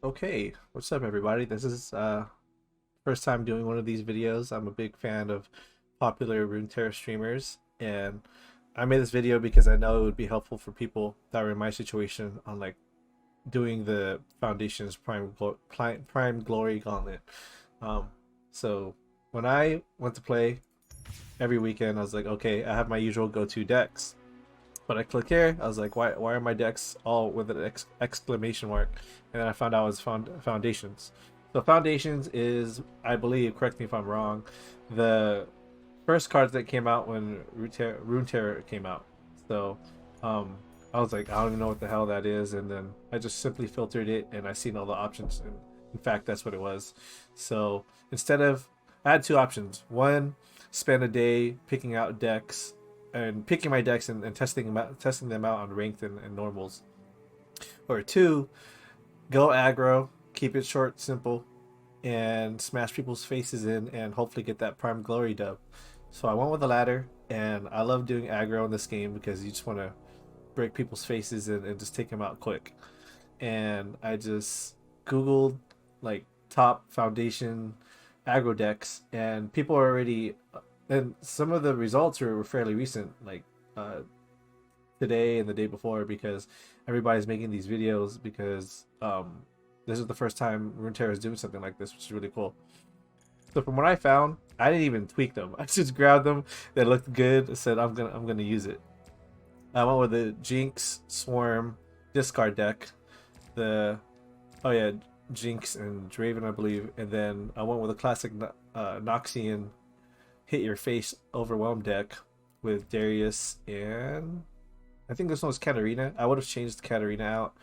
Okay, what's up everybody? This is first time doing one of these videos. I'm a big fan of popular Runeterra streamers, and I made this video because I know it would be helpful for people that are in my situation on like doing the Foundation's Prime Glory Gauntlet. Um, so when I went to play every weekend, I was like, okay, I have my usual go-to decks. But I click here, I was like, why are my decks all with an exclamation mark? And then I found out it was Foundations. So Foundations is, I believe, correct me if I'm wrong, the first cards that came out when Runeterra came out. So um, I was like, I don't even know what the hell that is, and then I just simply filtered it, and I seen all the options, and in fact, that's what it was. So instead of, I had two options. One, spend a day picking out decks and picking my decks and testing them out on ranked and normals. Or two, go aggro, keep it short, simple, and smash people's faces in and hopefully get that prime glory dub. So I went with the latter, and I love doing aggro in this game because you just want to break people's faces and just take them out quick. And I just googled like top foundation aggro decks, and people are already, and some of the results were fairly recent, like uh, today and the day before, because everybody's making these videos because this is the first time Runeterra is doing something like this, which is really cool. So from what I found, I didn't even tweak them. I just grabbed them. They looked good. I said I'm gonna use it. I went with the Jinx Swarm discard deck. The oh yeah, Jinx and Draven, I believe, and then I went with a classic Noxian hit your face overwhelm deck with Darius, and I think this one was Katarina. I would have changed Katarina out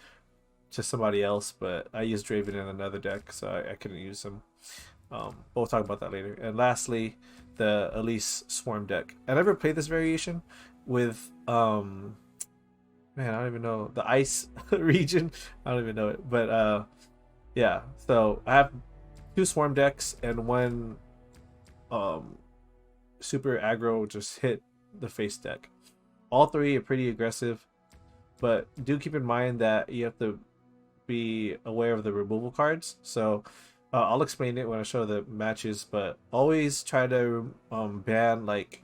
to somebody else, but I used Draven in another deck, so I couldn't use him. But we'll talk about that later. And lastly, the Elise Swarm deck. I never played this variation with man, I don't even know the ice region. I don't even know it, but yeah. So I have two Swarm decks and one um super aggro just hit the face deck. All three are pretty aggressive, but do keep in mind that you have to be aware of the removal cards. So I'll explain it when I show the matches, but always try to ban like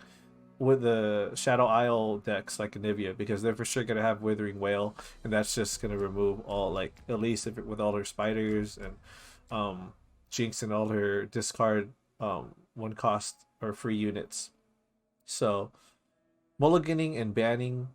with the Shadow Isle decks like Anivia, because they're for sure gonna have Withering Wail, and that's just gonna remove all, like, at least if it, with all her spiders and Jinx and all her discard one cost or free units. So mulliganing and banning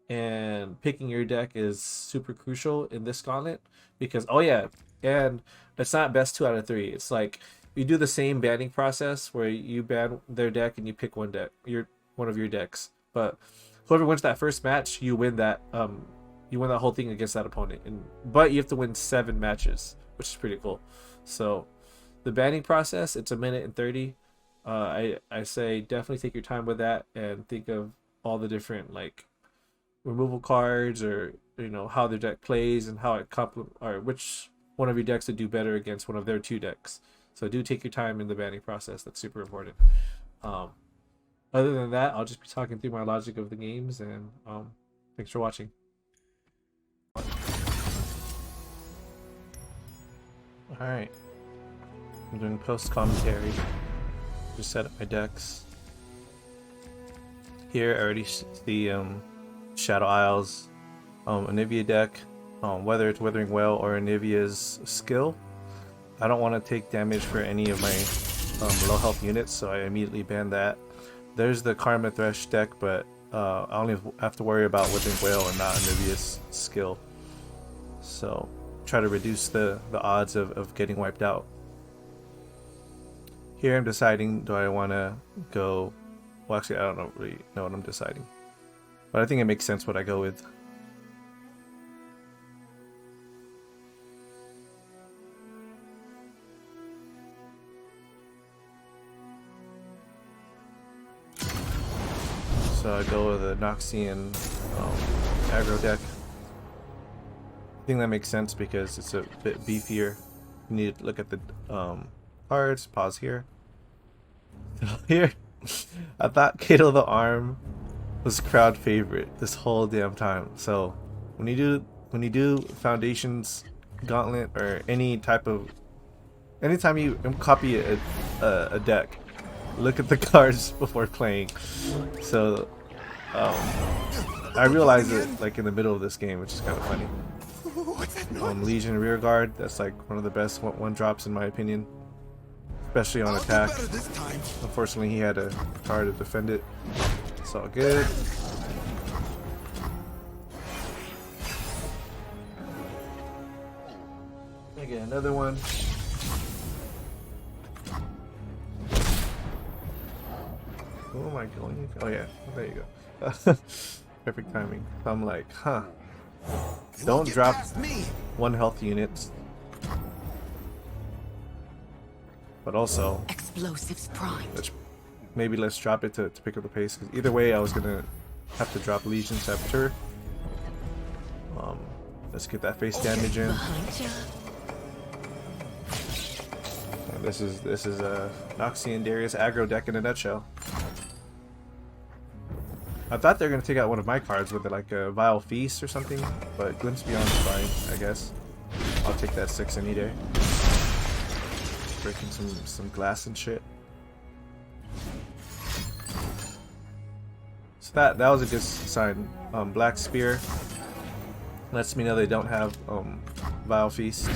and picking your deck is super crucial in this gauntlet, because oh yeah, and it's not best 2 out of 3. It's like you do the same banning process where you ban their deck and you pick one of your decks, but whoever wins that first match, you win that whole thing against that opponent, and but you have to win 7 matches, which is pretty cool. So the banning process, it's a minute and 30. I say definitely take your time with that and think of all the different like removal cards, or how their deck plays and how it complement, or which one of your decks would do better against one of their two decks. So do take your time in the banning process. That's super important. Um, Other than that, I'll just be talking through my logic of the games, and thanks for watching. All right, I'm doing post commentary. Just set up my decks. Here I already see Shadow Isles, Anivia deck, whether it's Withering Wail or Anivia's skill. I don't want to take damage for any of my low health units, so I immediately ban that. There's the Karma Thresh deck, but I only have to worry about Withering Wail and not Anivia's skill. So try to reduce the odds of getting wiped out. Here I'm deciding, do I want to go... Well, actually, I don't really know what I'm deciding. But I think it makes sense what I go with. So I go with a Noxian aggro deck. I think that makes sense because it's a bit beefier. You need to look at the cards. Pause here. Here, I thought Kato the Arm was crowd favorite this whole damn time. So when you do foundations Gauntlet or any type of, anytime you copy a deck, look at the cards before playing. So I realized it like in the middle of this game, which is kind of funny. Legion Rearguard, that's like one of the best one drops in my opinion, especially on attack. Unfortunately, he had a card to defend it. It's all good. Again, another one. Who am I going? Oh yeah, there you go. Perfect timing. So I'm like, huh. Don't drop 1 health units. But also, explosives primed. Let's drop it to pick up the pace. Because either way, I was gonna have to drop Legion Saboteur. Let's get that face damage in. And this is Noxie and Darius aggro deck in a nutshell. I thought they were gonna take out one of my cards with like a Vile Feast or something, but Glimpse Beyond is fine, I guess. I'll take that 6 any day. Breaking some glass and shit. So that was a good sign. Black Spear lets me know they don't have Vile Feast.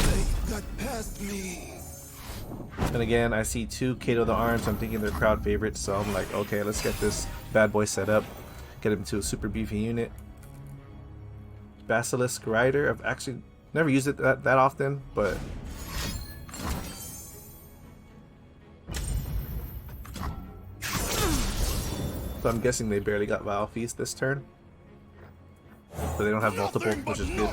And again, I see 2 Kato the Arms. I'm thinking they're crowd favorites, so I'm like, okay, let's get this bad boy set up. Get him to a super beefy unit. Basilisk Rider. I've actually never used it that often, but so I'm guessing they barely got Vile Feast this turn. But they don't have multiple, which is good.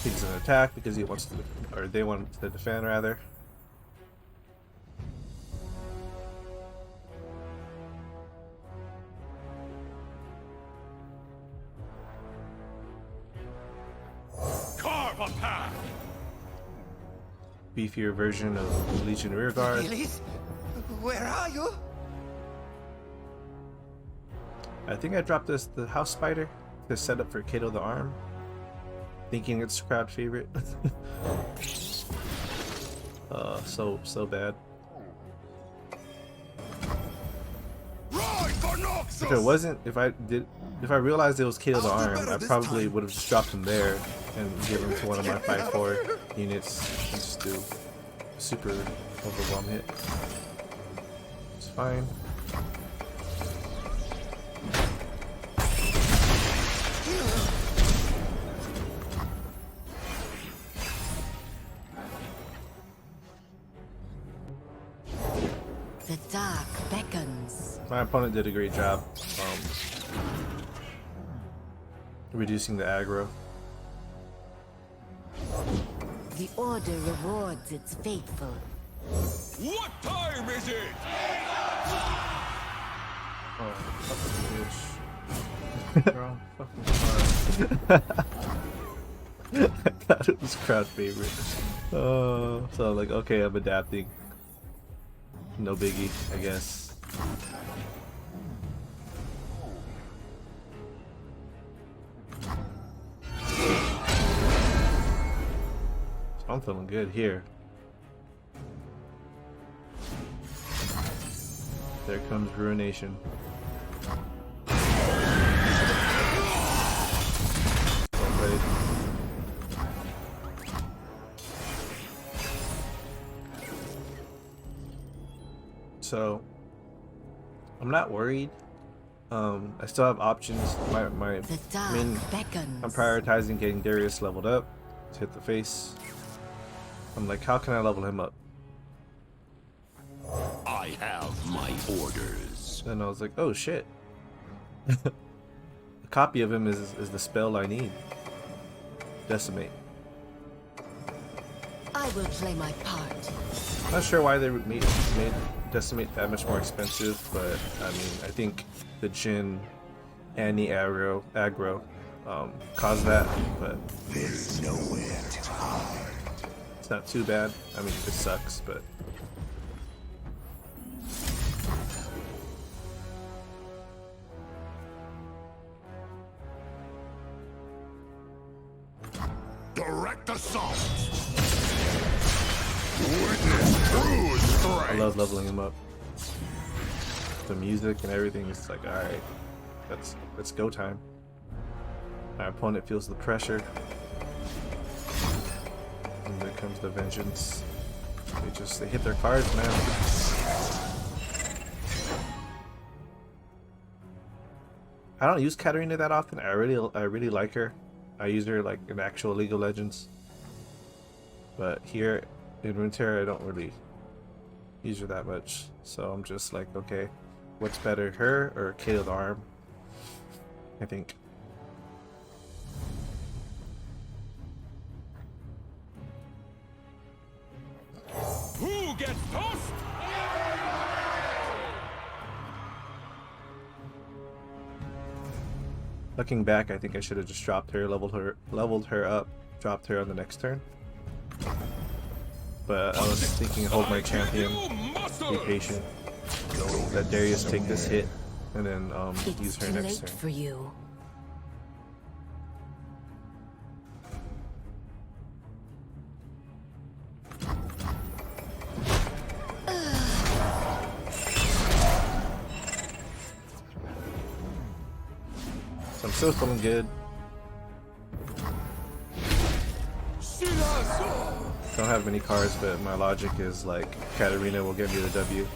He doesn't attack because he wants to, or they want to defend rather. Carve a path. Beefier version of Legion Rearguard. Where are you? I think I dropped the House Spider to set up for Kato the Arm, thinking it's crowd favorite. So bad. If I realized it was Kato the Arm, I probably would have just dropped him there and given him to one of my 5/4 units and just do super overwhelm hit. It's fine. The dark beckons. My opponent did a great job reducing the aggro. The order rewards its faithful. What time is it? Oh, fucking bitch. Girl, fucking hard. I thought it was crowd favorite. Oh, so like, okay, I'm adapting. No biggie, I guess. I'm feeling good here. There comes Ruination. Well played. So I'm not worried. I still have options. My main, I'm prioritizing getting Darius leveled up to hit the face. I'm like, how can I level him up? I have my orders. And I was like, oh shit. A copy of him is the spell I need. Decimate. I will play my part. Not sure why they made Decimate that much more expensive, but I mean, I think the Jhin and the aggro caused that, but There's nowhere to hide. it's not too bad. I mean, it sucks, but Direct assault. Witness true I strength. love leveling him up. The music and everything is like, alright, let's go time. My opponent feels the pressure. And there comes the vengeance. They hit their cards, man. I don't use Katarina that often. I really like her. I use her like in actual League of Legends. But here in Runeterra I don't really use her that much. So I'm just like, okay, what's better, her or Kato the Arm? I think. Who gets tossed? Looking back, I think I should have just dropped her, leveled her up, dropped her on the next turn. But I was thinking, hold my champion, be patient, let Darius take this hit, and then use It's her too next late turn. for you. So I'm still feeling good. Don't have many cards, but my logic is like Katarina will give me the W.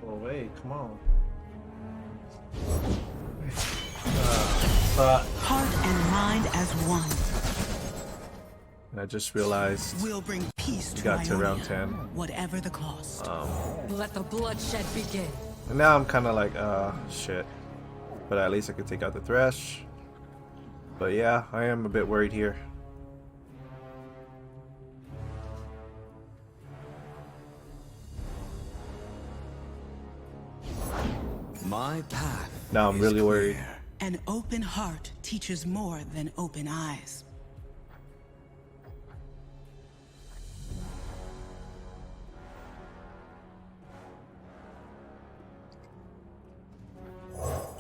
Oh wait, come on. Heart and mind as one. And I just realized We'll bring peace to got to Ionia, round 10. whatever the cost. Let the bloodshed begin. And now I'm kind of like, shit. But at least I could take out the Thresh. But yeah, I am a bit worried here. My path. Now I'm is really worried. clear. An open heart teaches more than open eyes.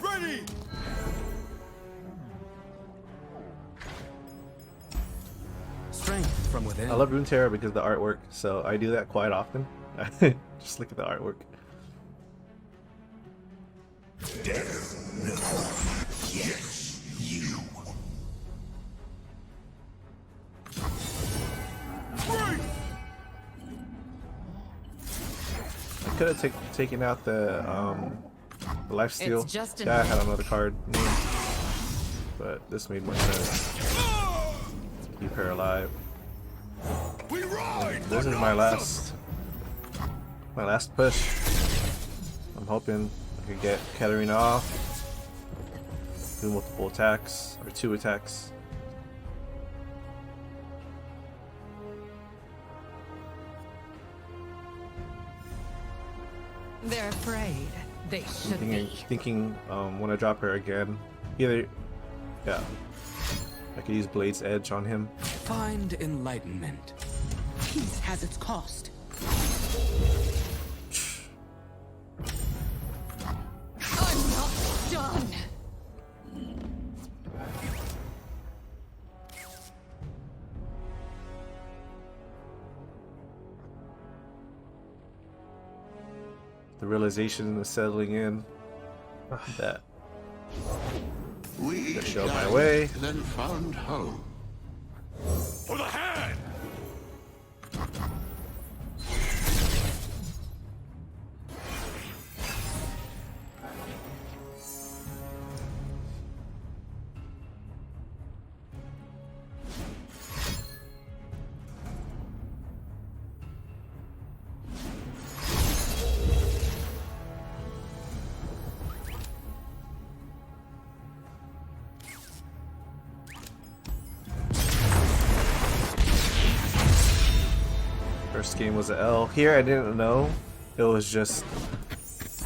Ready. Strength from within. I love Runeterra because of the artwork, so I do that quite often. Just look at the artwork. Death. No. Yes, you. I could have taken out the lifesteal. It's just Yeah, I had another card. But this made more sense. Keep her alive. We ride. This is my last push. I'm hoping I could get Katarina off. Do multiple attacks or 2 attacks. They're afraid. They should be. Thinking when I drop her again, either I could use Blade's Edge on him. Find enlightenment. Peace has its cost. I'm not done. The realization is settling in that We to show my way. then found home. For the hand. First game was an L. Here I didn't know. It was just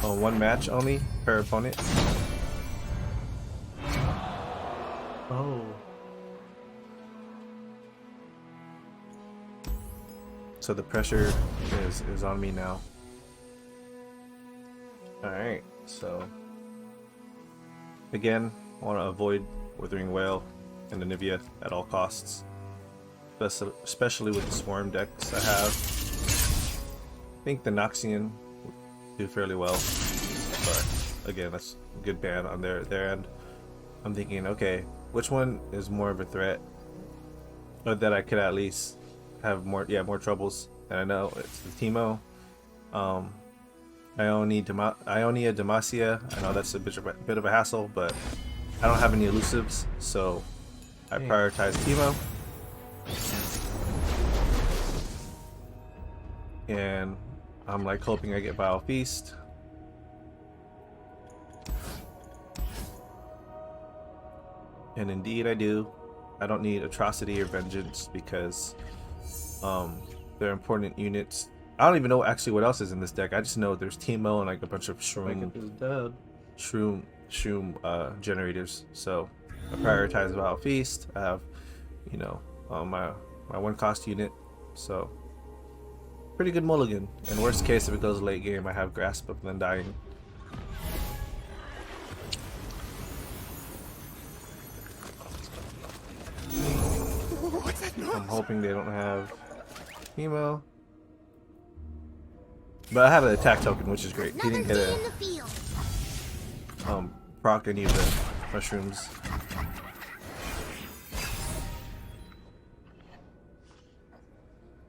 one match only per opponent. Oh. So the pressure is on me now. Alright, so Again, I want to avoid Withering Wail and Anivia at all costs, especially with the Swarm decks I have. I think the Noxian would do fairly well, but again, that's a good ban on their end. I'm thinking, okay, which one is more of a threat, or that I could at least have more troubles? And I know it's the Teemo. Ionia Demacia. I know that's a bit of a hassle, but I don't have any elusives, so I prioritize Teemo. And I'm like hoping I get Vile Feast. And indeed I do. I don't need Atrocity or Vengeance because they're important units. I don't even know actually what else is in this deck. I just know there's Teemo and like a bunch of shroom generators. So I prioritize Vile Feast. I have, you know, my one cost unit. So pretty good mulligan. In worst case, if it goes late game, I have Grasp of the Undying. I'm hoping they don't have Teemo. But I have an attack token, which is great. He didn't get a proc any of the mushrooms.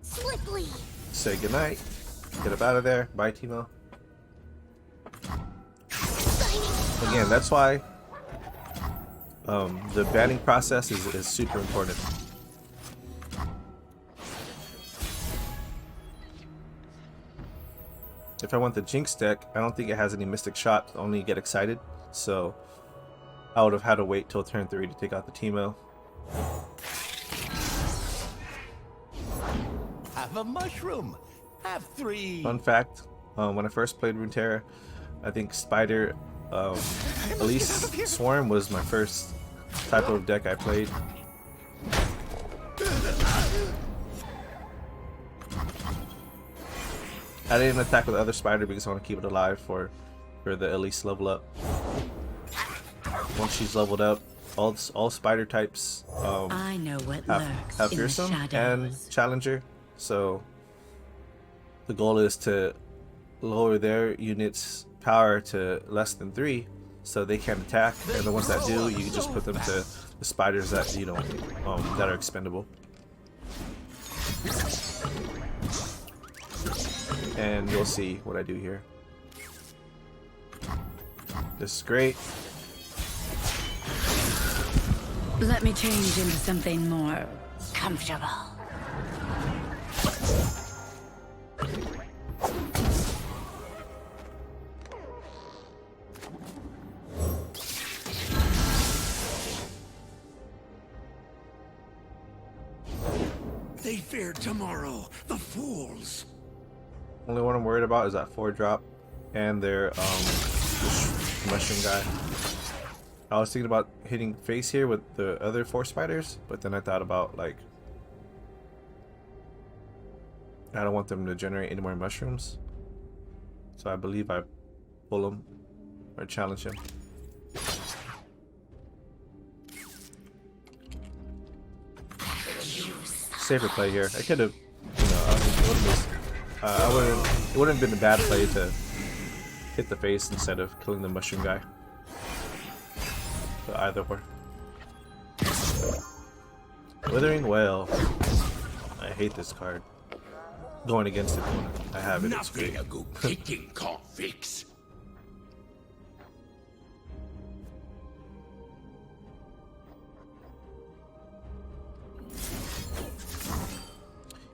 Swiftly. Say goodnight. Get up out of there. Bye, Teemo. Again, that's why the banning process is super important. If I want the Jinx deck, I don't think it has any Mystic Shot, only get excited. So I would have had to wait till turn 3 to take out the Teemo. Have a mushroom. Have 3. Fun fact, when I first played Runeterra, I think Spider, at least Swarm was my first type of deck I played. I didn't attack with other Spider because I want to keep it alive for the Elise level up. Once she's leveled up, all Spider types I know what have lurks in the Fearsome and shadows. Challenger. So the goal is to lower their units' power to less than 3, so they can attack. And the ones that do, you can just put them to the spiders that you know that are expendable. And you'll see what I do here. This is great. Let me change into something more comfortable. They fear tomorrow, the fools. Only one I'm worried about is that 4-drop and their mushroom guy. I was thinking about hitting face here with the other 4 spiders, but then I thought about like I don't want them to generate any more mushrooms, so I believe I pull him or challenge him. Safer play here. I could have, you know, it wouldn't have been a bad play to hit the face instead of killing the mushroom guy. But either way. Withering Wail. I hate this card. Going against it, I have it. It's great. Nothing a good kicking can't fix.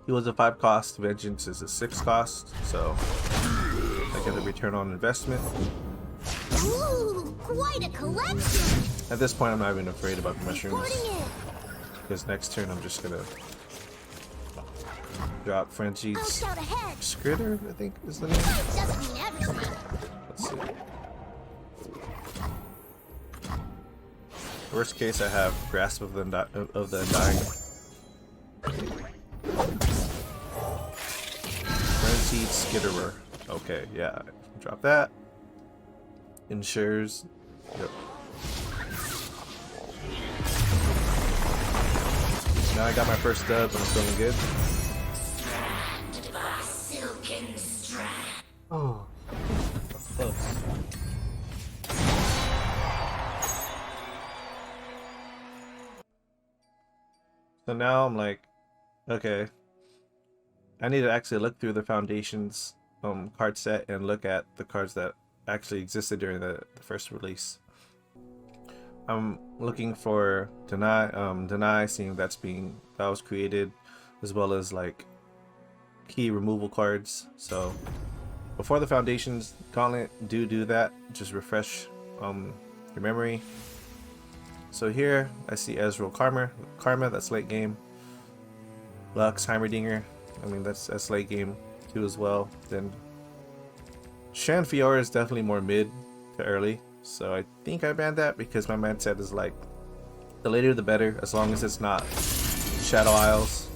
He was a 5 cost, Vengeance is a 6 cost, so I get a return on investment. Ooh, quite a collection. At this point, I'm not even afraid about the mushrooms, Reporting it. because next turn I'm just gonna drop Frenzied I'll shout ahead. Skritter, I think is the name. Doesn't mean everything. Let's see. Worst case, I have Grasp of the Undying. Frenzied Skitterer. Okay, yeah. Drop that. Ensures. Yep. Now I got my first dub and I'm feeling good. Oh, that's close. So now I'm like, okay, I need to actually look through the Foundation's card set and look at the cards that actually existed during the first release. I'm looking for deny, seeing that was created, as well as like key removal cards. So before the Foundation's Gauntlet, do that. Just refresh your memory. So here I see Ezreal Karma, that's late game. Lux Heimerdinger, I mean that's late game too as well. Then Shan Fiora is definitely more mid to early. So I think I banned that because my mindset is like, the later the better, as long as it's not Shadow Isles.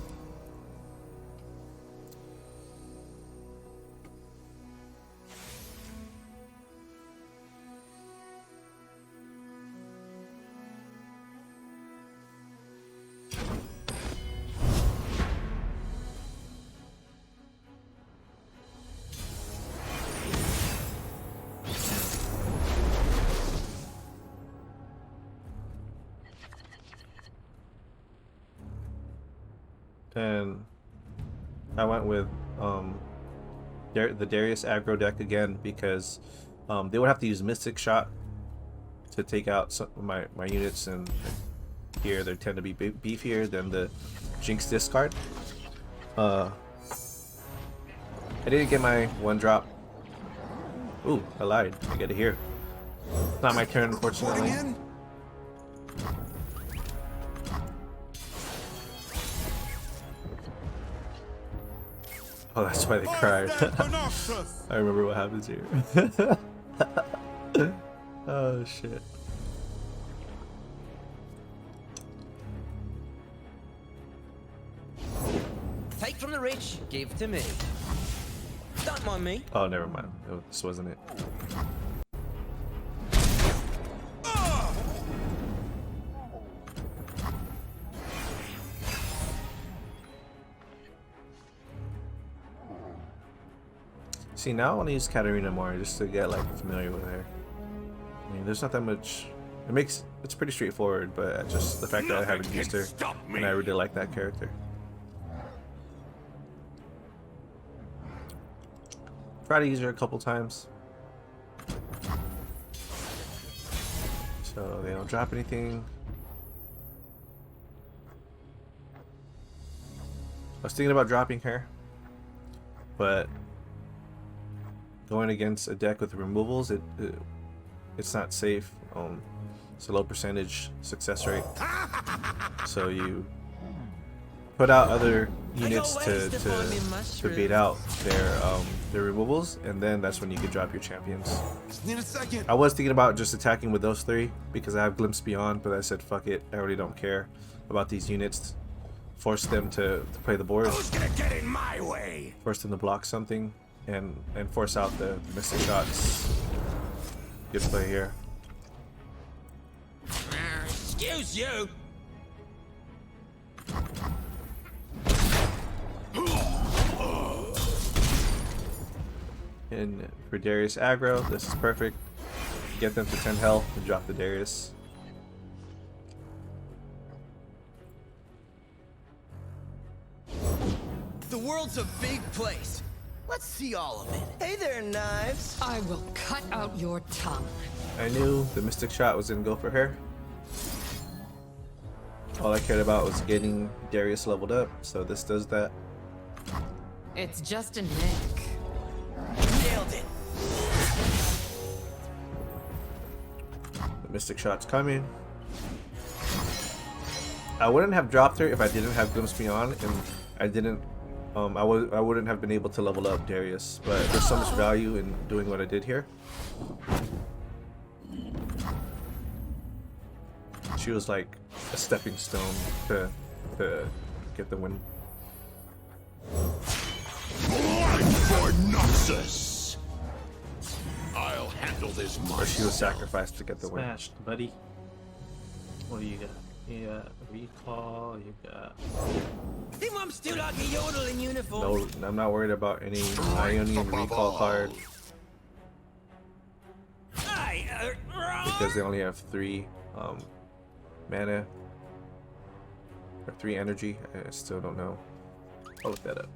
And I went with the Darius aggro deck again because they would have to use Mystic Shot to take out some of my units, and here they tend to be beefier than the Jinx discard. I didn't get my 1-drop. Ooh, I lied. I get it here. It's not my turn, unfortunately. Oh, that's why they cried. I remember what happens here. Oh shit. Take from the rich, give to me. Don't mind me. Oh, never mind. This wasn't it. See, now I want to use Katarina more just to get like familiar with her. I mean, there's not that much. It's pretty straightforward, but just the fact that I haven't used her, and I really like that character. Try to use her a couple times, so they don't drop anything. I was thinking about dropping her, but going against a deck with removals, it's not safe. It's a low percentage success rate, so you put out other units to bait out their removals, and then that's when you can drop your champions. I was thinking about just attacking with those 3 because I have Glimpse Beyond, but I said fuck it, I really don't care about these units. Force them to play the board. Who's gonna get in my way? Force them to block something. And force out the Mystic Shots. Good play here. Excuse you. And for Darius aggro, this is perfect. Get them to 10 health and drop the Darius. The world's a big place. Let's see all of it. Hey there, Knives. I will cut out your tongue. I knew the Mystic Shot was gonna go for her. All I cared about was getting Darius leveled up, so this does that. It's just a nick. Nailed it. The Mystic Shot's coming. I wouldn't have dropped her if I didn't have Glimpse Beyond, and I didn't. I wouldn't have been able to level up Darius, but there's so much value in doing what I did here. She was like a stepping stone to get the win. Blind for Noxus! I'll handle this myself. Or she was sacrificed to get the win. Smashed, buddy. What do you got? You got recall, you got... Think I'm still like a yodel in uniform. No, I'm not worried about any Ionian recall card because they only have 3 mana or 3 energy. I still don't know. I'll look that up.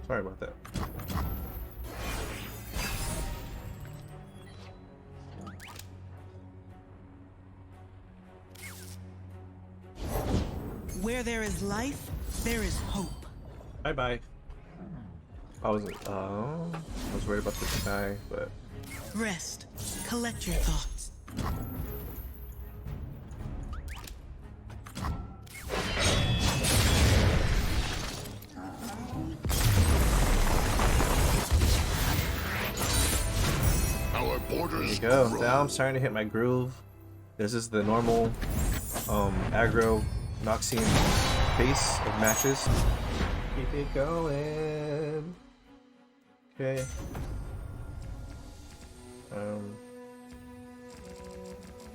Sorry about that. Where there is life, there is hope. Bye bye. I was worried about this guy, but Rest. Collect your thoughts. Our there borders you go. grow. Now I'm starting to hit my groove. This is the normal aggro Noxian pace of matches. Keep it going. Okay.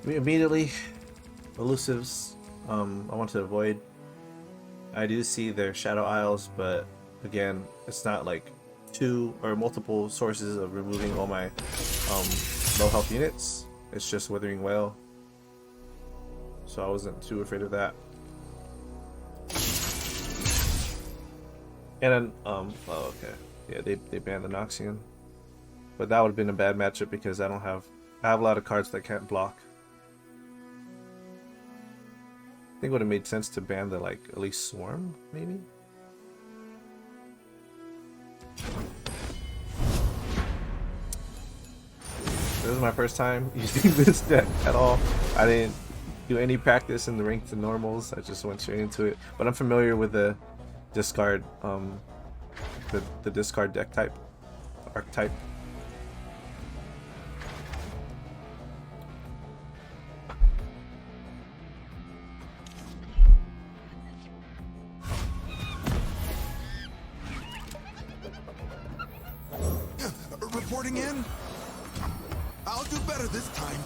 Immediately elusives I want to avoid. I do see their shadow isles, but again, it's not like 2 or multiple sources of removing all my low health units. It's just Withering Wail, so I wasn't too afraid of that. And then oh okay, yeah, they banned the Noxian, but that would have been a bad matchup because I have a lot of cards that can't block. I think it would have made sense to ban the, like, at least Swarm, maybe? This is my first time using this deck at all. I didn't do any practice in the ranked and normals. I just went straight into it. But I'm familiar with the discard, the discard deck type, archetype. Reporting in. I'll do better this time.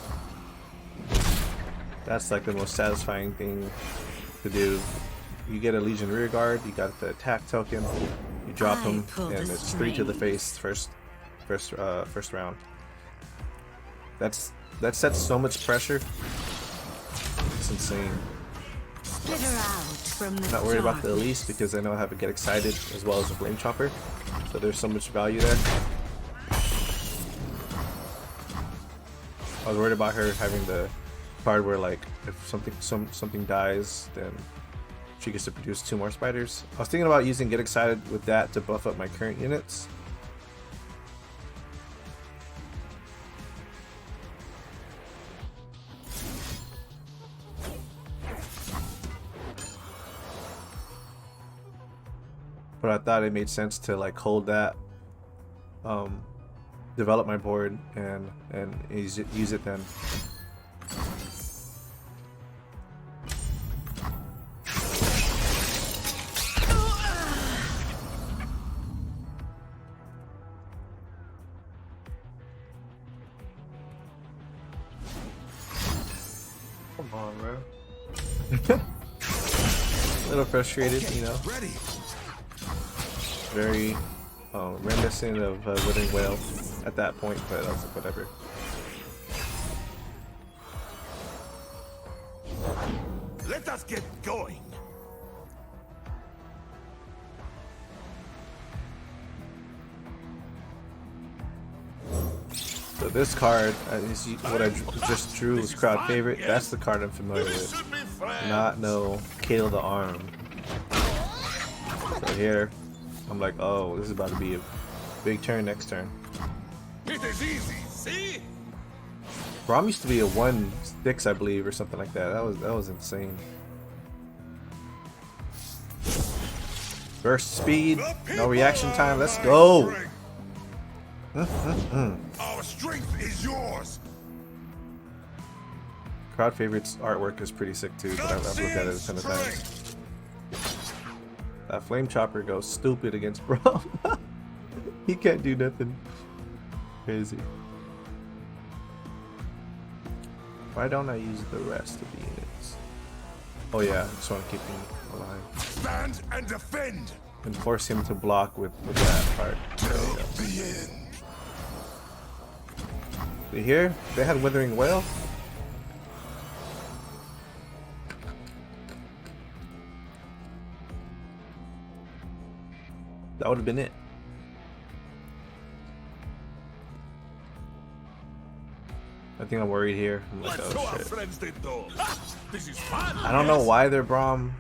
That's like the most satisfying thing to do. You get a Legion Rearguard, you got the attack token, you drop him, and it's 3 to the face first round. That sets so much pressure. It's insane. Skitter out from the Not worried about the darkness. Elise because I know how to get excited as well as a Flame Chopper. So there's so much value there. I was worried about her having the card where, like, if something dies, then she gets to produce 2 more spiders. I was thinking about using Get Excited with that to buff up my current units. But I thought it made sense to, like, hold that, develop my board and use it then. Come on, bro. A little frustrated, you know. Ready. Very reminiscent of Withering Wail at that point, but I was like, whatever. Let us get going. So this card, what I just drew was crowd favorite. That's the card I'm familiar We with. should be friends. Not no Kale the Arm. So here, I'm like, oh, this is about to be a big turn next turn. It is easy. See? Braum used to be a 1/6, I believe, or something like that. That was insane. Burst speed, The no people reaction time. are Let's my go. strength. Our strength is yours. Crowd favorites artwork is pretty sick too, but I've looked at it a ton of times. Strength. That flame chopper goes stupid against Braum. He can't do nothing. Crazy. Why don't I use the rest of the units? Oh yeah, I just want to keep him alive. Stand and defend. And force him to block with that part. There you go. The end. You hear? They had Withering Whale. That would have been it. I think I'm worried here. I'm like, Let's show oh our shit. friends they know. This is fun. I don't know why their Braum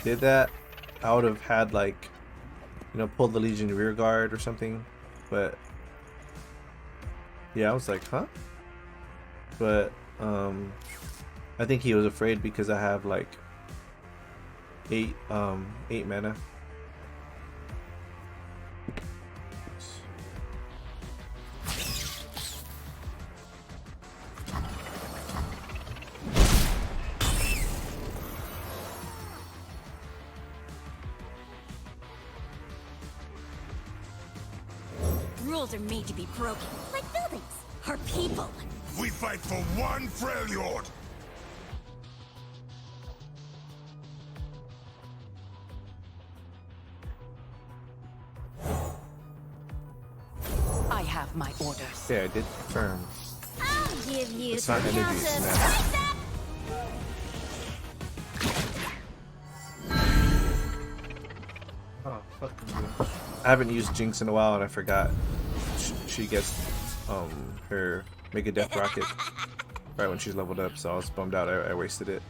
did that. I would have had like, you know, pulled the Legion rear guard or something. But yeah, I was like, huh? But I think he was afraid because I have like eight mana. Rules are made to be broken, like buildings or people. We fight for one Freljord. I have my orders. Yeah, I did confirm. I'll give you It's some not energy, time it's to math. spice up. Oh, fucking I haven't used Jinx in a while and I forgot she gets her Mega Death Rocket right when she's leveled up, so I was bummed out I wasted it.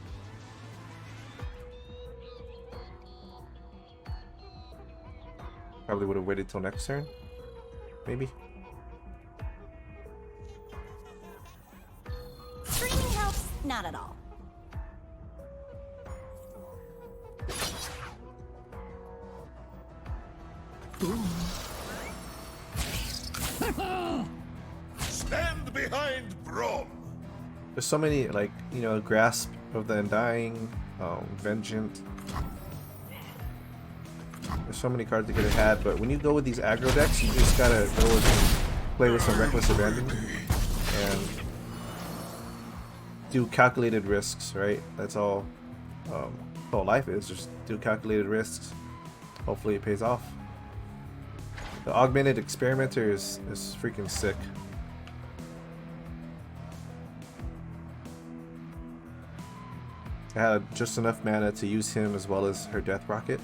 Probably would have waited till next turn. Maybe. Screaming helps not at all. Stand behind Brom. There's so many, like, you know, Grasp of the Undying, Vengeance. There's so many cards that could have had, but when you go with these aggro decks, you just gotta go with play with some Reckless Abandon and do calculated risks, right? That's all all life is, just do calculated risks. Hopefully it pays off. The Augmented Experimenter is freaking sick. I had just enough mana to use him as well as her Death Rocket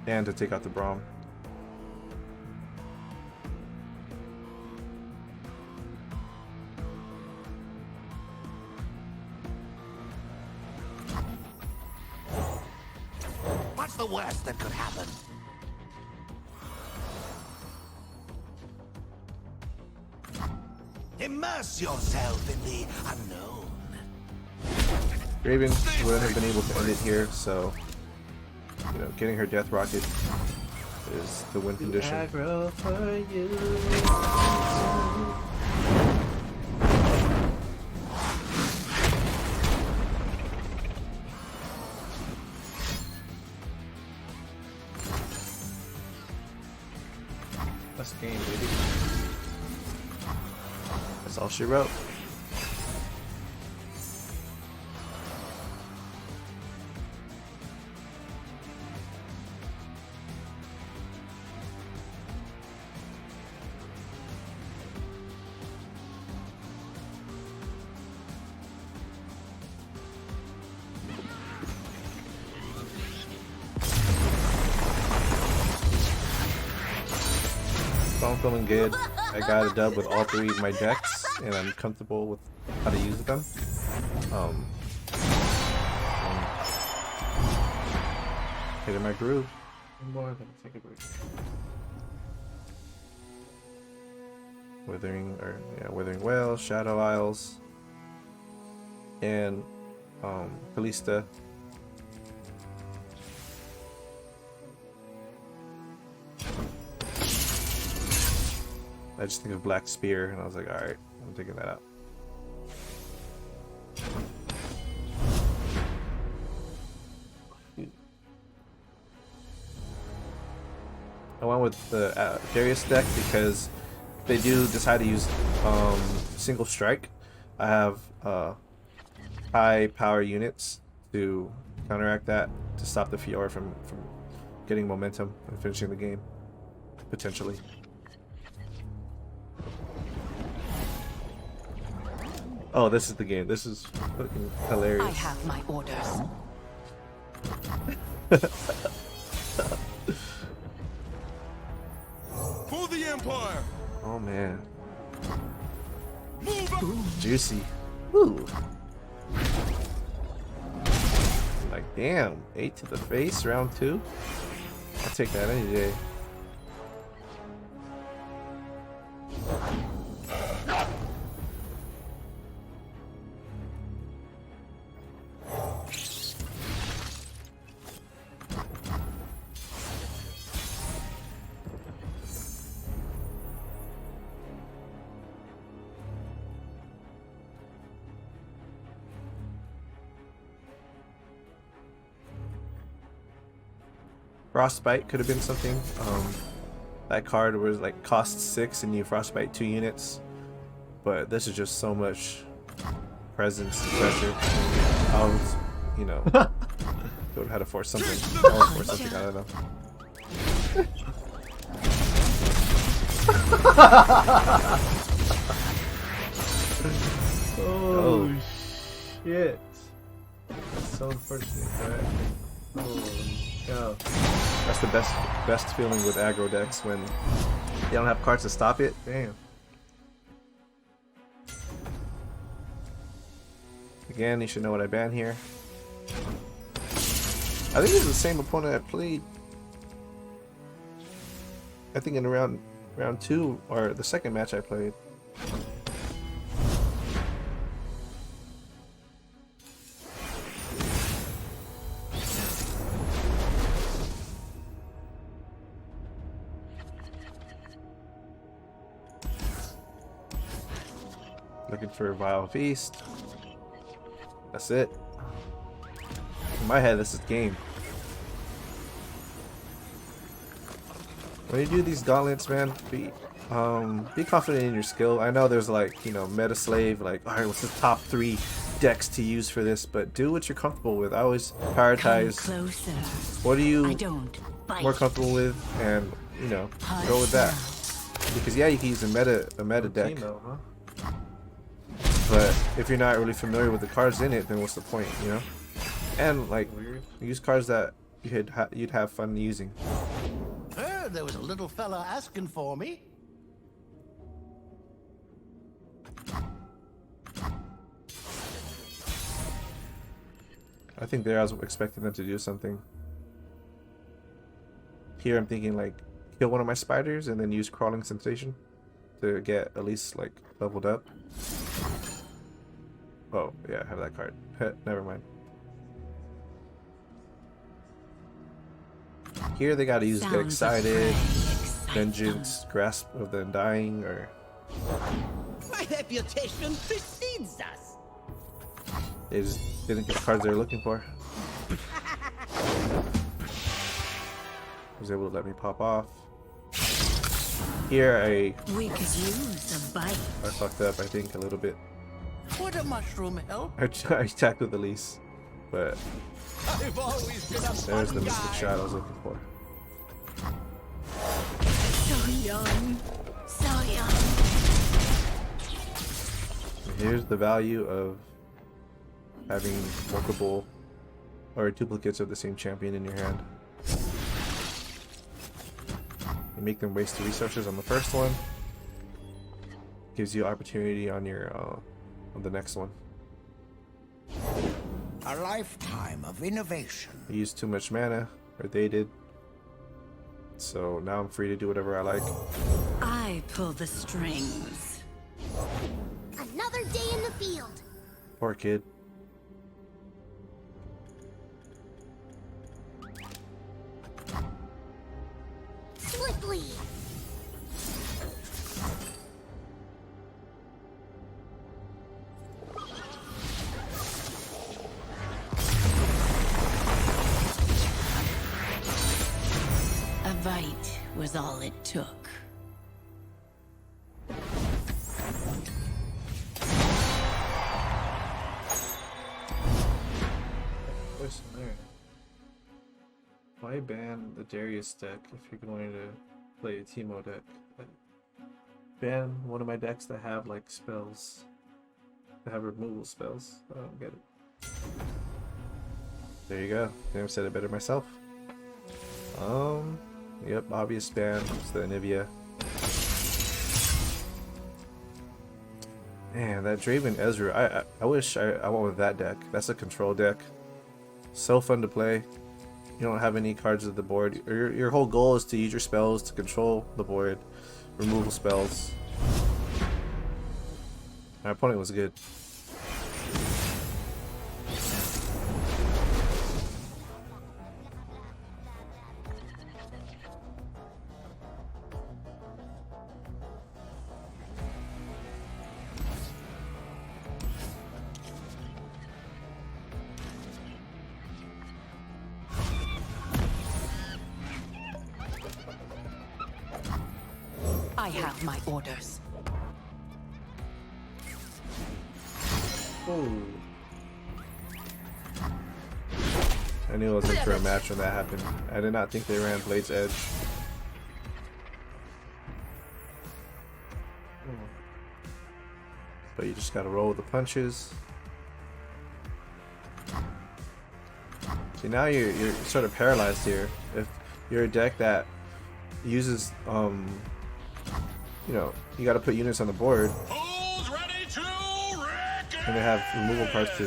and to take out the Braum. What's the worst that could happen? Immerse yourself in the unknown. Raven wouldn't have been able to end it here, so you know, getting her Death Rocket is the win condition. Aggro for you. Let's game, baby. That's all she wrote. So I'm feeling good. I got a dub with all three of my decks, and I'm comfortable with how to use them. Hitting my groove. More than take a break. Withering Whale, Shadow Isles, and Kalista. I just think of Black Spear, and I was like, all right, I'm taking that out. I went with the Darius deck because they do decide to use single strike. I have high power units to counteract that, to stop the Fiora from getting momentum and finishing the game, potentially. Oh, this is the game. This is fucking hilarious. I have my orders. For the Empire! Oh man. Juicy. Ooh. Like, damn. 8 to the face, round 2. I'll take that any day. Frostbite could have been something. That card was like cost 6 and you frostbite 2 units, but this is just so much presence and pressure. I was, you know, would have had to force something. I would force something. I don't know. Oh, shit. That's so unfortunate, right? Holy cow. That's the best feeling with aggro decks, when you don't have cards to stop it. Damn. Again, you should know what I ban here. I think this is the same opponent I played. I think in round 2, or the second match I played. Looking for a Vile Feast. That's it. In my head, this is game. When you do these gauntlets, man, be confident in your skill. I know there's like, you know, meta slave, like, alright, what's the top 3 decks to use for this? But do what you're comfortable with. I always prioritize what are you more comfortable with, and, you know, go with that. Because yeah, you can use a meta deck. But if you're not really familiar with the cards in it, then what's the point, you know? And like, use cards that you'd have fun using. There was a little fella asking for me. I think there I was expecting them to do something. Here I'm thinking like, kill one of my spiders and then use Crawling Sensation to get at least like leveled up. Oh, yeah, I have that card. Never mind. Here they gotta use Get Excited, Vengeance, Grasp of the Undying, or... My reputation precedes us. They just didn't get the cards they were looking for. Was able to let me pop off. Here We could use a bite. I fucked up, I think, a little bit. Would a mushroom help? I attacked with Elise, but I've always been a there's fun the mystic guy. shot I was looking for. So young. So young. And here's the value of having multiple or duplicates of the same champion in your hand. You make them waste the resources on the first one. Gives you opportunity on your on the next one. A lifetime of innovation. I used too much mana, or they did. So now I'm free to do whatever I like. I pull the strings. Another day in the field. Poor kid. Swiftly. was all it took. There's some there. Why ban the Darius deck if you're going to play a Teemo deck? Ban one of my decks that have like spells, that have removal spells. I don't get it. There you go. Never said it better myself. Yep, obvious ban. It's the Anivia. Man, that Draven Ezreal. I wish I went with that deck. That's a control deck. So fun to play. You don't have any cards at the board. Your whole goal is to use your spells to control the board. Removal spells. My opponent was good. I have my orders. Ooh. I knew I was in for a match when that happened. I did not think they ran Blade's Edge. But you just gotta roll with the punches. See, now you're sort of paralyzed here. If you're a deck that uses you know, you got to put units on the board, and they have removal cards to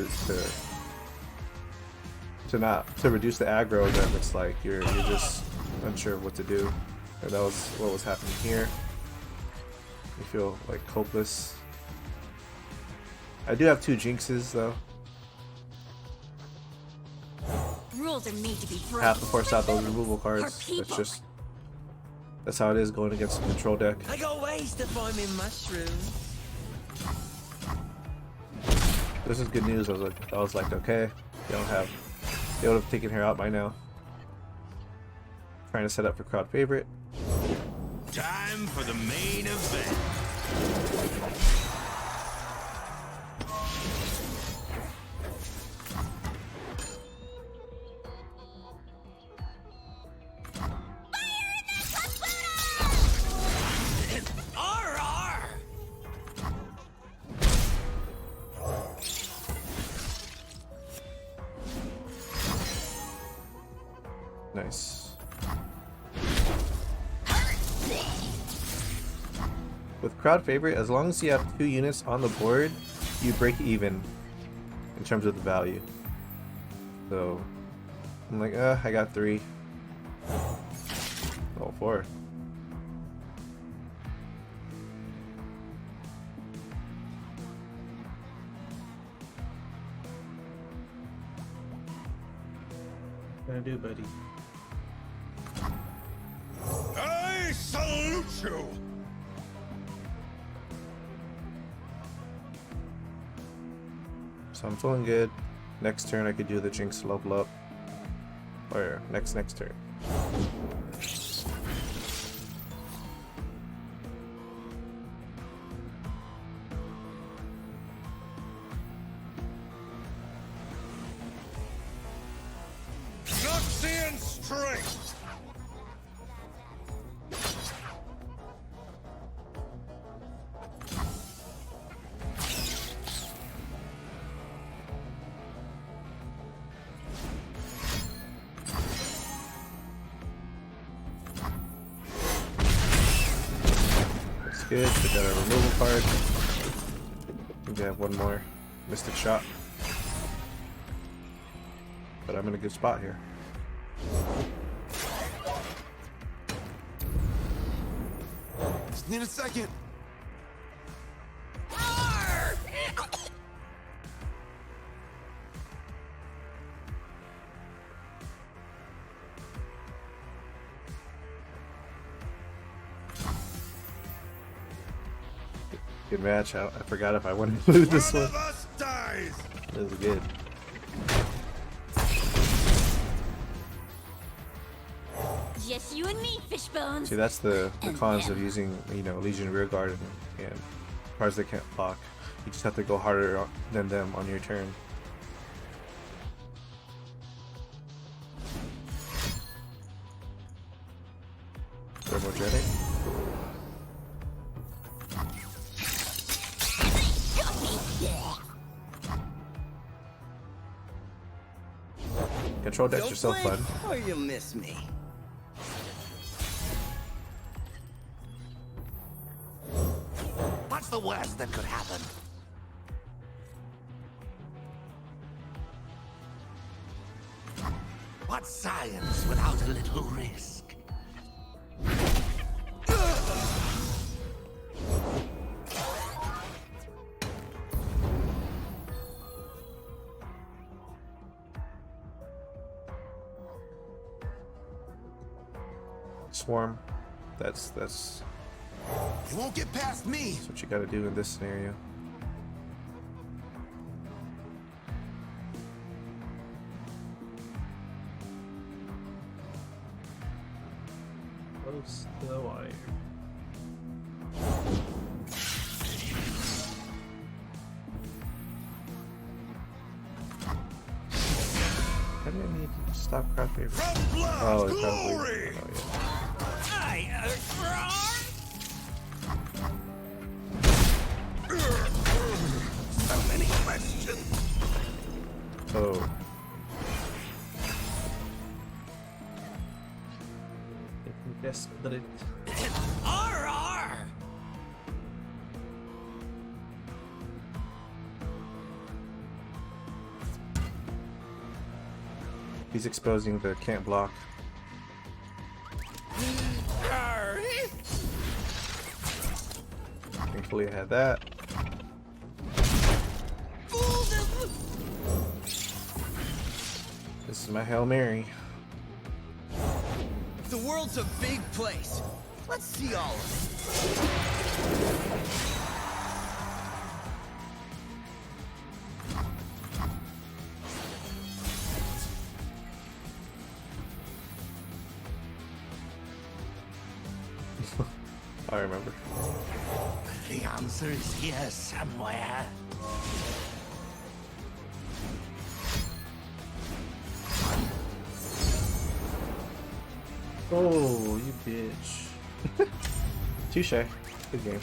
reduce the aggro. Then it's like you're just unsure of what to do, and that was what was happening here. You feel like hopeless. I do have 2 jinxes though. Rules are made to be broken. Have to force out those removal cards. That's how it is going against a control deck. I got ways to find me mushroom. This is good news. I was like, okay, they would have taken her out by now. Trying to set up for crowd favorite. Time for the main event. Nice. With crowd favorite, as long as you have 2 units on the board, you break even in terms of the value. So I'm like, I got 3. Oh, 4. What gonna do, buddy? I salute you! So I'm feeling good. Next turn I could do the Jinx level up. Or next turn. Gutsy and strength! Good, we got our removal card. I think I have one more Mystic Shot. But I'm in a good spot here. Just need a second. Good match. I forgot if I wanted to lose this one. One of us dies! It was good. Just you and me, Fishbones. See, that's the And cons of them. using, you know, Legion Rearguard and cards that can't block. You just have to go harder than them on your turn. Thermogenic. Control decks are so fun. Or you'll miss me. What's the worst that could happen? What's science without a little risk? Swarm. That's You won't get past me. what you got to do in this scenario. Close to the wire. How do I need to stop crap paper? From blood, Oh, it's glory. probably. Oh, yeah. So many questions. Oh. Yes, but it. He's exposing the can't block. Thankfully I had that. This is my Hail Mary. The world's a big place. Let's see all of it. I remember. The answer is here somewhere. Oh, you bitch. Touche. Good game.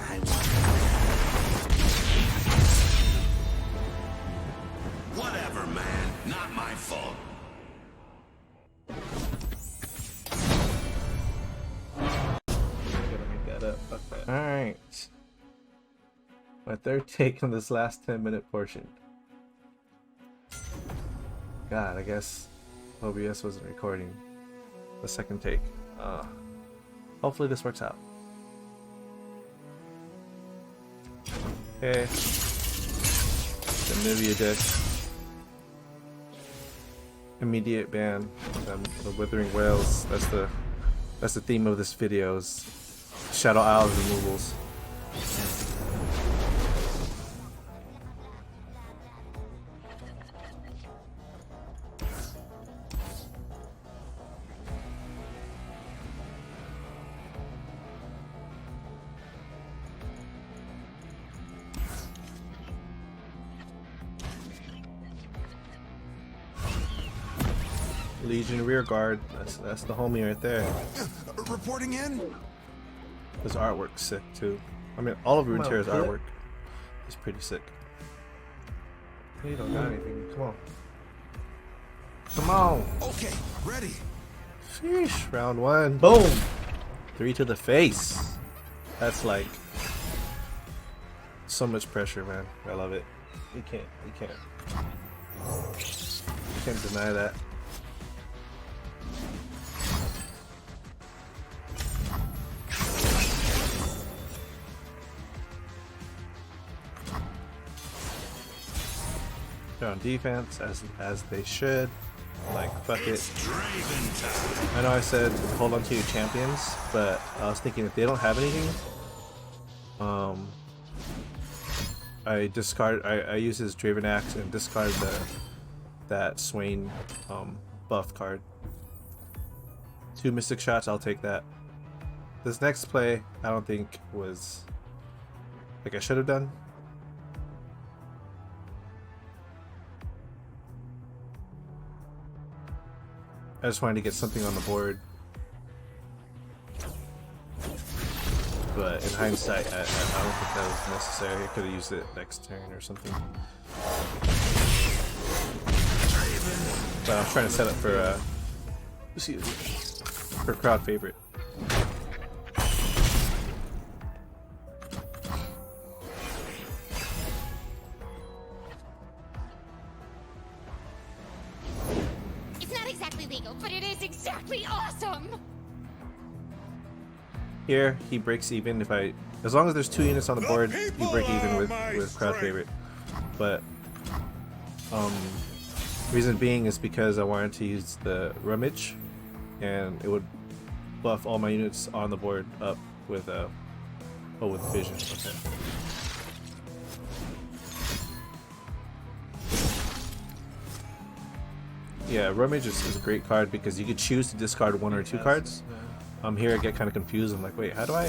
I wonder. Whatever, man. Not my fault. Gotta make that up. Fuck that. Alright. My third take on this last 10-minute portion. God, I guess OBS wasn't recording the second take. Hopefully this works out. Okay. The Nivea disc. Immediate ban. The Withering Whales. That's the theme of this video's Shadow Isle removals. Legion Rearguard. That's the homie right there. Reporting in? His artwork's sick too. I mean, all of Runeterra's Come on, artwork is pretty sick. You don't got anything. Come on. Come on. Okay, ready. Sheesh, round one. Boom. 3 to the face. That's like so much pressure, man. I love it. You can't deny that. They're on defense as they should. Like, fuck it. I know I said hold on to your champions, but I was thinking if they don't have anything, I use his Draven Axe and discard that Swain buff card. 2 Mystic Shots, I'll take that. This next play, I don't think was like I should have done. I just wanted to get something on the board. But in hindsight, I don't think that was necessary. I could have used it next turn or something. But I was trying to set up for for crowd favorite. It's not exactly legal, but it is exactly awesome. Here, he breaks even if as long as there's 2 units on the board, you break even with crowd favorite. But reason being is because I wanted to use the rummage, and it would buff all my units on the board up with with vision. Okay. Yeah, rummage is a great card because you could choose to discard 1 or 2 cards. Here I get kind of confused. I'm like, wait, how do I?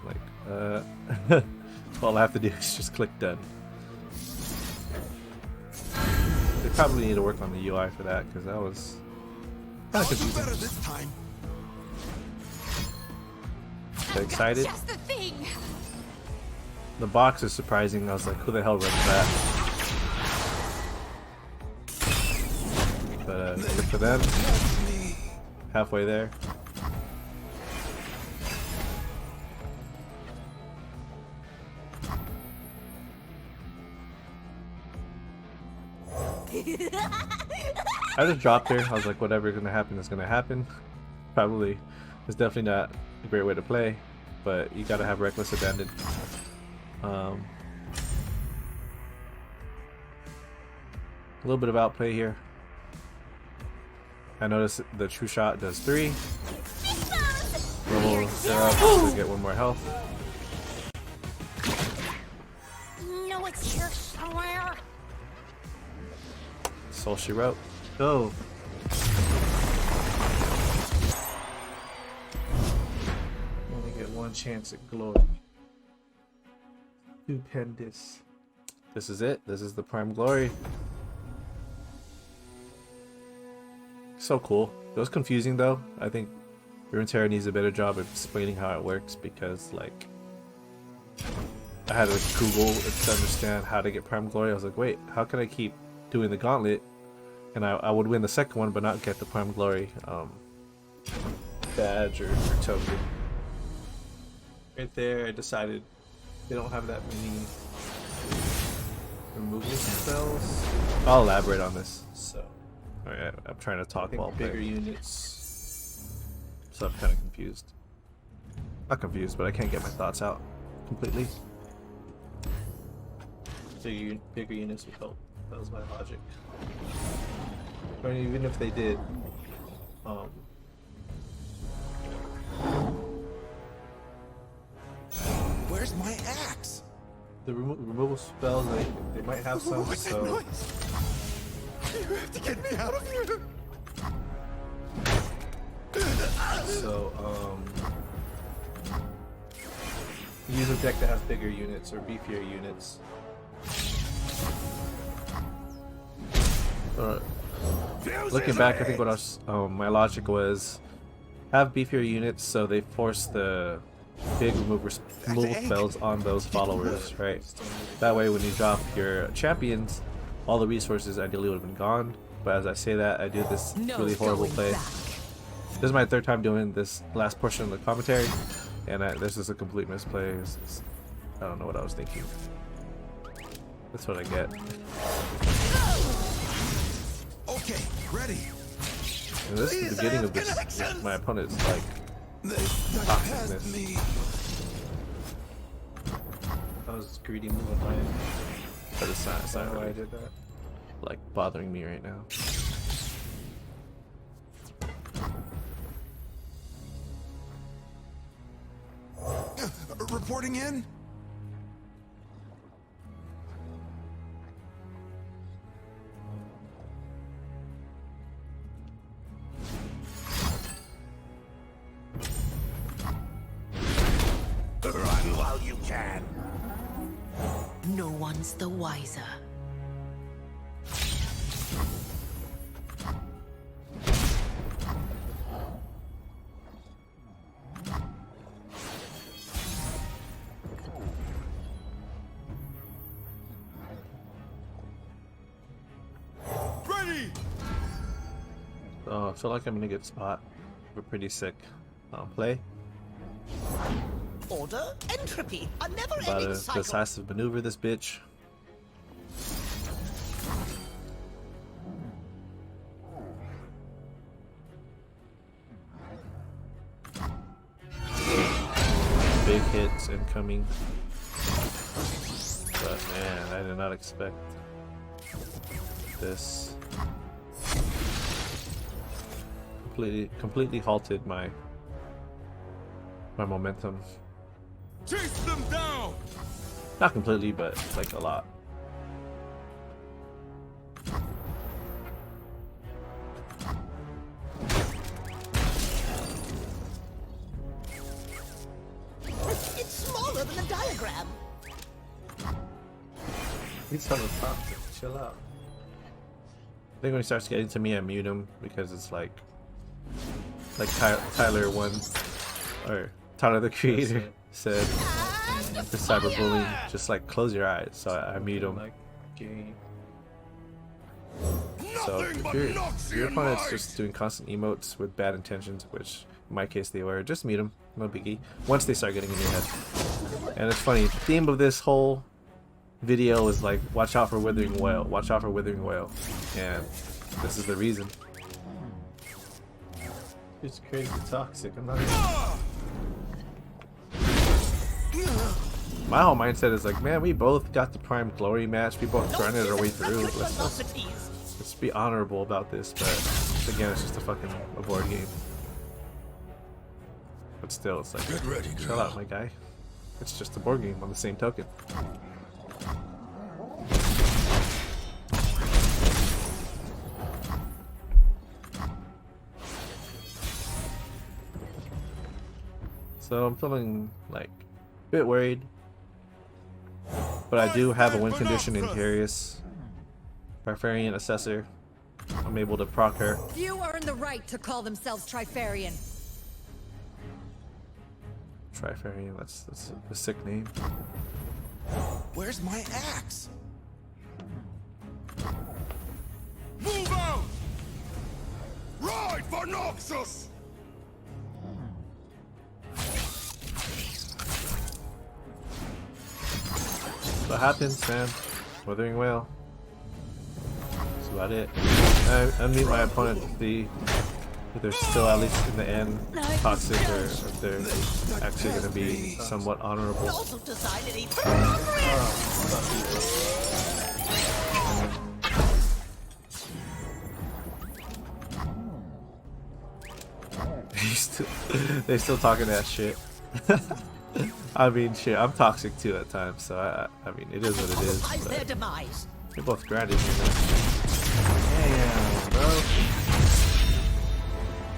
Like, all I have to do is just click done. They probably need to work on the UI for that because that was kind of confusing. Better this time. So excited. Just the thing. The box is surprising. I was like, who the hell runs that? But good for them. Halfway there. I just dropped her. I was like, whatever's gonna happen is gonna happen. Probably, it's definitely not a great way to play, but you gotta have reckless abandon. A little bit of outplay here. I noticed the true shot does 3. Level 0 to get 1 more health. No, it's here somewhere. Soul she wrote. Go. Only get 1 chance at glory. Stupendous. This is it. This is the prime glory. So cool. It was confusing though. I think Runeterra needs a better job of explaining how it works because like I had to Google to understand how to get prime glory. I was like, wait, how can I keep doing the gauntlet and I would win the second one but not get the prime glory badge or token. Right there I decided they don't have that many removal spells. I'll elaborate on this. So alright, I'm trying to talk while bigger playing. Units. So I'm kind of confused. Not confused, but I can't get my thoughts out completely. Bigger units would help. That was my logic. But even if they did, Where's my axe? the removal spells, they might have some. What's that So noise? You have to get me out of here. use a deck that has bigger units or beefier units. Looking back, I think what I was, my logic was have beefier units so they force the big removal spells on those followers, right? That way when you drop your champions, all the resources ideally would have been gone. But as I say that, I do this really horrible play. This is my 3rd time doing this last portion of the commentary, and this is a complete misplay. I don't know what I was thinking. That's what I get. Okay, ready. And this is the beginning of this. My opponent's like toxicness. That was greedy move on my end. But it's not why I did that. Like bothering me right now. Reporting in. Chan. No one's the wiser. Ready! Oh, I feel like I'm gonna get spot. We're pretty sick. Play. Order entropy, a About never-ending to cycle. decisive maneuver this bitch. Big hits incoming. But man, I did not expect this. Completely halted my momentum. Chase them down! Not completely, but like a lot. It's smaller than the diagram. He's on the top. Chill out. I think when he starts getting to me, I mute him because it's like Tyler one, or Tyler the creator said for cyberbullying, just like close your eyes. So I mute him. So if your opponent's just doing constant emotes with bad intentions, which in my case they were, just mute them. No biggie. Once they start getting in your head. And it's funny, the theme of this whole video is like, watch out for withering whale, watch out for withering whale, and this is the reason. It's crazy toxic. I'm not. My whole mindset is like, man, we both got the prime glory match. We both grinded our way through. Let's be honorable about this. But again, it's just a board game. But still, it's like, Get ready, chill girl. out, my guy. It's just a board game on the same token. So I'm feeling like a bit worried, but I do have a win condition in Curious. Trifarian Assessor. I'm able to proc her. Few earn the right to call themselves Trifarian. Trifarian, that's a sick name. Where's my axe? Move out! Ride for Noxus! What happens, man? Withering Whale. That's about it. I meet my opponent to see if they're still at least in the end toxic, or if they're actually going to be somewhat honorable. Also decided he They still talking that shit. I mean, shit, I'm toxic too at times, so I mean, it is what it is. Eyes their But demise. we're both grinding here, man. Damn, bro.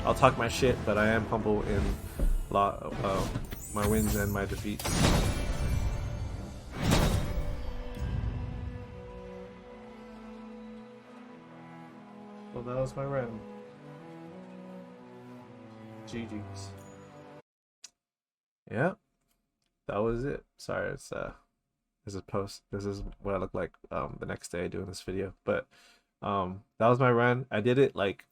I'll talk my shit, but I am humble in my wins and my defeats. Well, that was my round. GG's. Yeah, that was it. Sorry, it's this is post. This is what I look like the next day doing this video. But that was my run. I did it like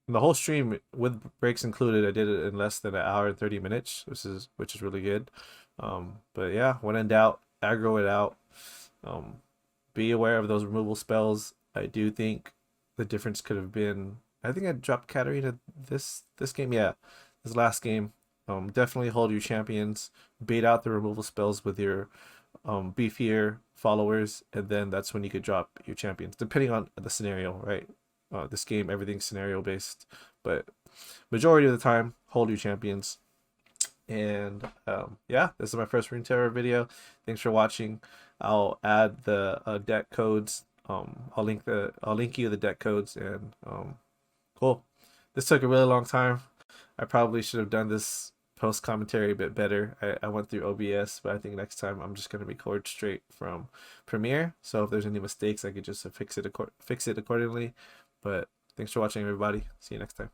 the whole stream with breaks included. I did it in less than an hour and 30 minutes, which is really good. But yeah, when in doubt, aggro it out. Be aware of those removal spells. I do think the difference could have been. I think I dropped Katarina this game. Yeah, this last game. Definitely hold your champions. Bait out the removal spells with your beefier followers, and then that's when you could drop your champions, depending on the scenario, right? This game, everything's scenario based, but majority of the time, hold your champions. And yeah, this is my first Runeterra video. Thanks for watching. I'll add the deck codes. I'll link you the deck codes, and cool. This took a really long time. I probably should have done this post commentary a bit better. I went through OBS, but I think next time I'm just gonna record straight from Premiere. So if there's any mistakes, I could just fix it accordingly. But thanks for watching, everybody. See you next time.